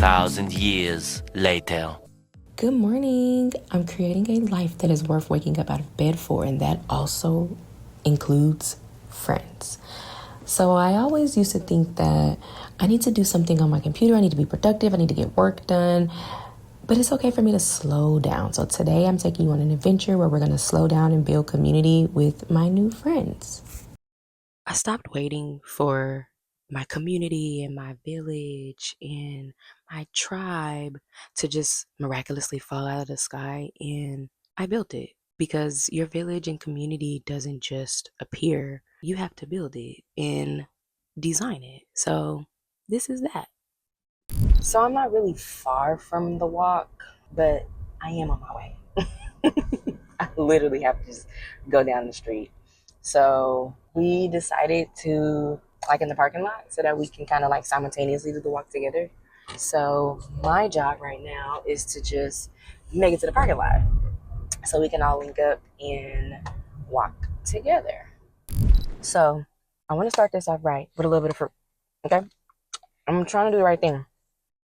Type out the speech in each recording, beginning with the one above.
2,000 years later. Good morning. I'm creating a life that is worth waking up out of bed for, and that also includes friends. So I always used to think that I need to do something on my computer. I need to be productive. I need to get work done. But it's okay for me to slow down. So today I'm taking you on an adventure where we're going to slow down and build community with my new friends. I stopped waiting for my community and my village and my tribe to just miraculously fall out of the sky, and I built it because your village and community doesn't just appear. You have to build it and design it. So this is that. So I'm not really far from the walk, but I am on my way. I literally have to just go down the street. So we decided to in the parking lot so that we can kind of simultaneously do the walk together. So my job right now is to just make it to the parking lot so we can all link up and walk together. So I want to start this off right with a little bit of fruit. Okay? I'm trying to do the right thing.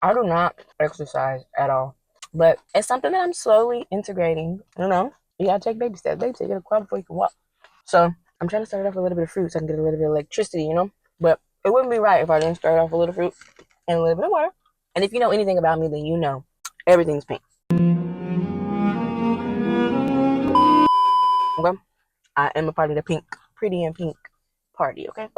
I do not exercise at all, but it's something that I'm slowly integrating. You gotta take baby steps. Baby steps, you gotta crawl before you can walk. So I'm trying to start off with a little bit of fruit so I can get a little bit of electricity, But it wouldn't be right if I didn't start off with a little fruit and a little bit of water. And if you know anything about me, then you know everything's pink. Okay? I am a part of the pink, pretty and pink party, okay?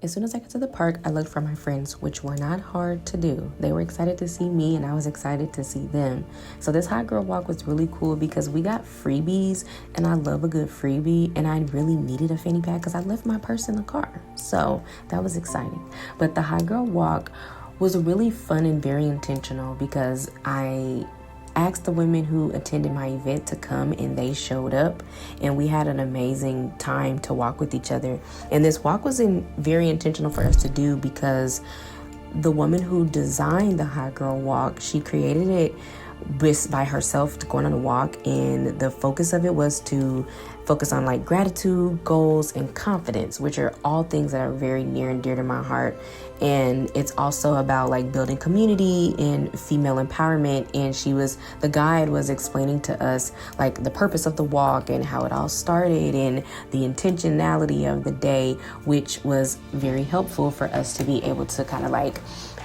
As soon as I got to the park, I looked for my friends, which were not hard to do. They were excited to see me, and I was excited to see them. So this hot girl walk was really cool because we got freebies, and I love a good freebie, and I really needed a fanny pack because I left my purse in the car. So that was exciting. But the hot girl walk was really fun and very intentional because I asked the women who attended my event to come, and they showed up, and we had an amazing time to walk with each other. And this walk was very intentional for us to do because the woman who designed the hot girl walk, she created it by herself to going on a walk, and the focus of it was to focus on gratitude, goals, and confidence, which are all things that are very near and dear to my heart. And it's also about building community and female empowerment. And the guide was explaining to us the purpose of the walk and how it all started and the intentionality of the day, which was very helpful for us to be able to kind of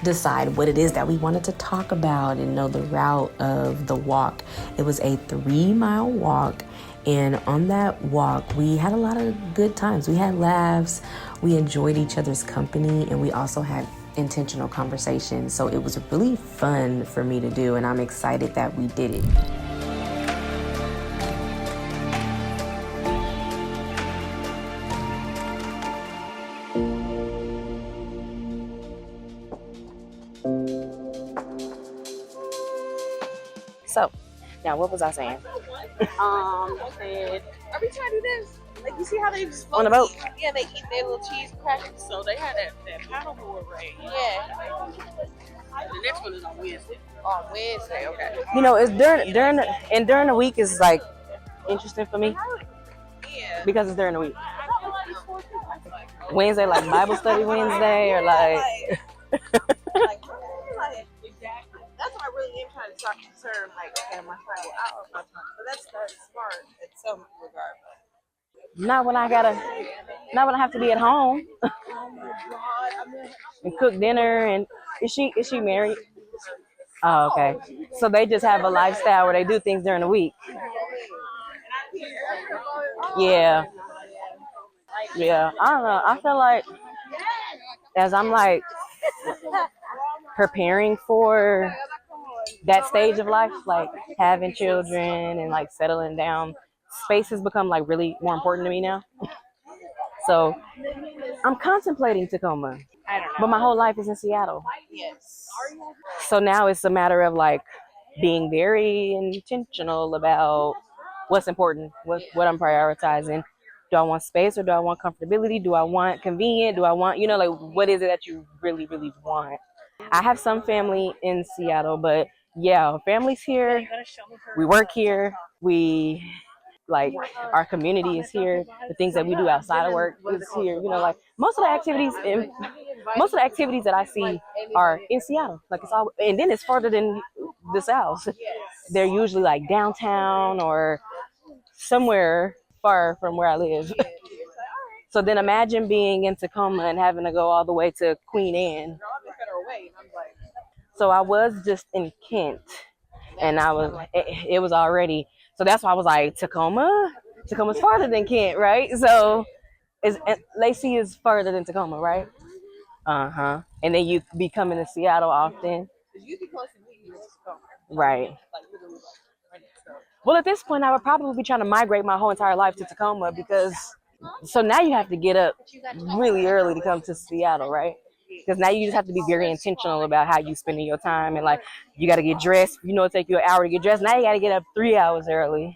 decide what it is that we wanted to talk about and know the route of the walk. It was a 3-mile walk. And on that walk, we had a lot of good times. We had laughs, we enjoyed each other's company, and we also had intentional conversations. So it was really fun for me to do, and I'm excited that we did it. So, now what was I saying? I said, every time I do this, you see how they just on the boat? Yeah, they eat their little cheese crackers. So they had that paddleboard race. Yeah. The next one is on Wednesday. On Wednesday, okay. It's during the week is interesting for me. Yeah. Because it's during the week. Wednesday, Bible study Wednesday, or Exactly. That's what I really am trying to start concerned. Okay, my time will out of my time. But that's smart in some regard. not when I have to be at home and cook dinner. And is she married? Oh, okay. So they just have a lifestyle where they do things during the week. Yeah. Yeah. I don't know. I feel like as I'm preparing for that stage of life, having children and settling down, space has become really more important to me now. So I'm contemplating Tacoma, but my whole life is in Seattle. Yes. So now it's a matter of being very intentional about what's important, what I'm prioritizing. Do I want space or do I want comfortability? Do I want convenient? Do I want, what is it that you really, really want? I have some family in Seattle, but yeah, family's here. We work here. Our community is here. The things that we do outside of work is here. Most of the activities most of the activities that I see are in Seattle. Like it's all, and then it's further than the South. They're usually like downtown or somewhere far from where I live. So then imagine being in Tacoma and having to go all the way to Queen Anne. So I was just in Kent, and it was already, so that's why I was like, Tacoma's farther than Kent, right? So Lacey is further than Tacoma, right? And then you be coming to Seattle often, right? Well, at this point I would probably be trying to migrate my whole entire life to Tacoma, because so now you have to get up really early to come to Seattle, right? Because now you just have to be very intentional about how you spending your time, and like you got to get dressed. You know, it take you an hour to get dressed. Now you got to get up 3 hours early.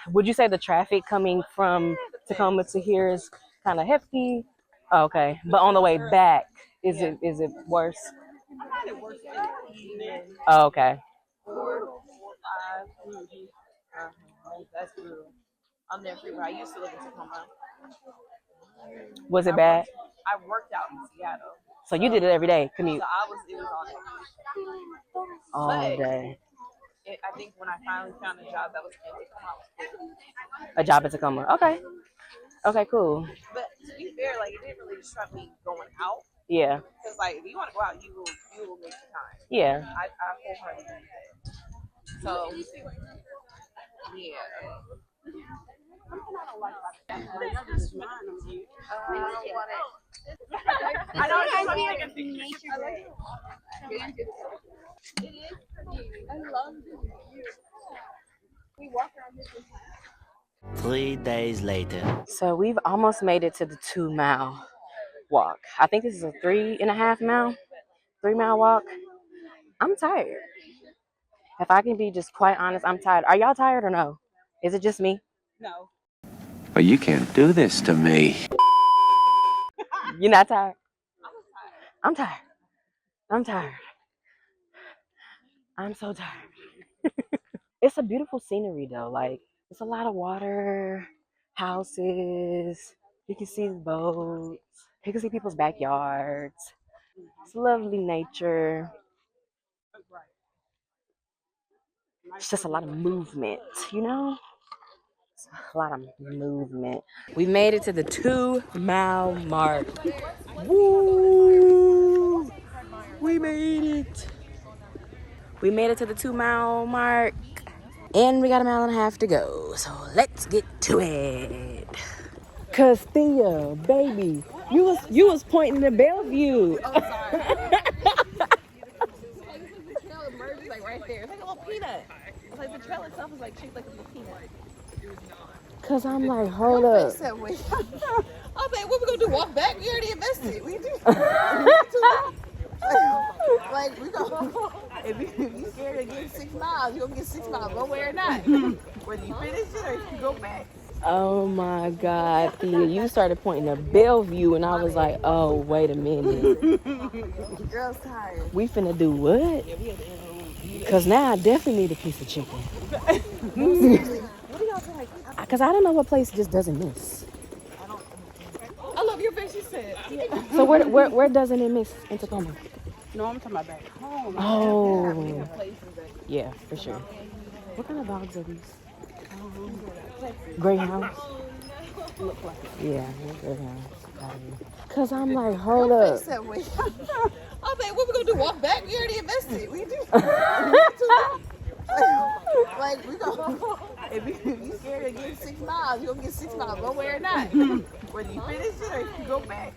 Would you say the traffic coming from Tacoma to here is kind of hefty? Oh, okay, but on the way back, is it worse? Oh, okay. 4, 5. That's brutal. I'm there for I used to live in Tacoma. Was it bad? I worked out in Seattle. So you did it every day, commute? So it was all day. I think when I finally found a job that was in Tacoma, a job in Tacoma. Okay, cool. But to be fair, like it didn't really disrupt me going out. Yeah. Because like if you want to go out, you will make the time. Yeah. I wholeheartedly believe that. So yeah. I know it's funny. I love we walk around this. 3 days later. So we've almost made it to the 2-mile walk. I think this is a 3.5 mile, 3-mile walk. I'm tired. If I can be just quite honest, I'm tired. Are y'all tired or no? Is it just me? No. But you can't do this to me. You're not tired? I'm tired. I'm tired. I'm so tired. It's a beautiful scenery though. Like, it's a lot of water, houses. You can see boats. You can see people's backyards. It's lovely nature. It's just a lot of movement, you know? It's a lot of movement. We made it to the 2-mile mark. Woo! We made it. We made it to the 2-mile mark. And we got 1.5 miles to go. So let's get to it. Castilla, baby. You was pointing to Bellevue. Oh, sorry. Like right there. It's like a little peanut. It's like the trail itself is like shaped like a little peanut. Cause I'm like, hold up. I was like, what we gonna do? Walk back? We already invested. We do. Like we go. If you scared of getting 6 miles, you gonna get 6 miles one way or not. Whether you finish it or you go back. Oh my God, Thea, you started pointing to Bellevue, and I was like, oh, wait a minute. Girl's tired. We finna do what? Because now I definitely need a piece of chicken. What do y'all feel like? Because I don't know what place just doesn't miss. I love your face, you said. Yeah. So where doesn't it miss in Tacoma? No, I'm talking about back home. Oh. Yeah, for sure. What kind of dogs are these? Greyhounds? Look like it. Yeah, greyhounds. Cause I'm like, hold up. I was like, what we gonna do? Walk back? We already invested. We do. Like we go. If you scared of getting 6 miles, you gonna get 6 miles one way or not. Whether you finish it or you go back.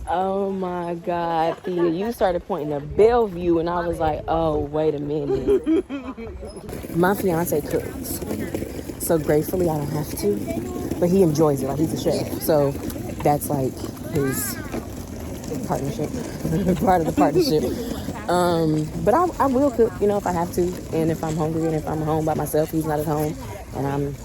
Oh my God, Thea, you started pointing to Bellevue, and I was like, oh, wait a minute. My fiance cooks, so gratefully I don't have to, but he enjoys it. Like, he's a chef, so that's like his partnership, part of the partnership. But I will cook, you know, if I have to, and if I'm hungry, and if I'm home by myself, he's not at home, and I'm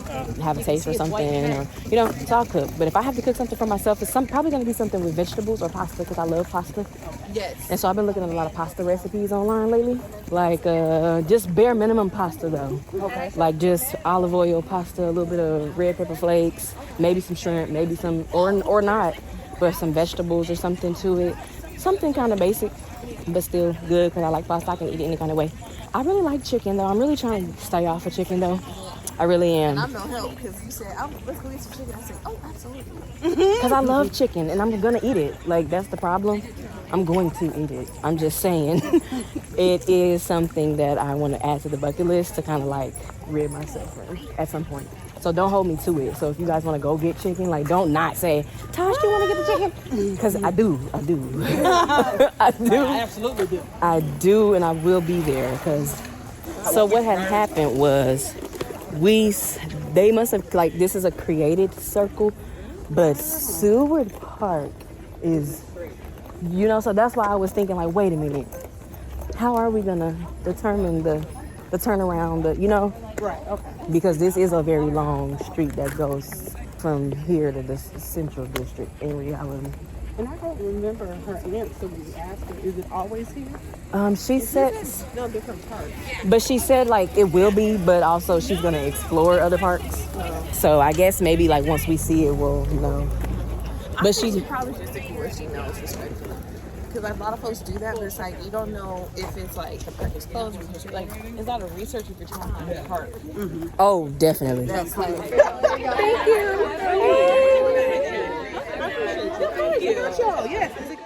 have a taste for something, or, you know, so I'll cook. But if I have to cook something for myself, it's probably going to be something with vegetables or pasta, because I love pasta. Yes. And so I've been looking at a lot of pasta recipes online lately, like just bare minimum pasta though. Okay. Like just olive oil pasta, a little bit of red pepper flakes, maybe some shrimp, maybe some or not, but some vegetables or something to it. something kind of basic, but still good because I like pasta. I can eat it any kind of way. I really like chicken though. I'm really trying to stay off of chicken though. I really am. And I'm no help because you said, let's go eat some chicken. I said, oh, absolutely. Because I love chicken and I'm going to eat it. Like, that's the problem. I'm going to eat it. I'm just saying it is something that I want to add to the bucket list to kind of like rid myself of at some point. So don't hold me to it. So if you guys want to go get chicken, like don't not say, Tosh, do you want to get the chicken? Because I do. I do. I absolutely do. I do, and I will be there. So what had happened was they must have, like, this is a created circle, but Seward Park is, so that's why I was thinking, like, wait a minute, how are we gonna determine the turnaround, Right, okay. because this is a very long street that goes from here to the central district in reality. And I don't remember her answer when you asked her, is it always here? She said, No, different parts. but she said like it will be, but also she's gonna explore other parks. So I guess maybe like once we see it, we'll know. But She probably just thinking where she knows respectfully. Because like, a lot of folks do that, but it's like you don't know if it's like the park is closed because you're like, it's not a research if you're trying to find a park. Oh, definitely. That's like, Thank you. thank you. Yes,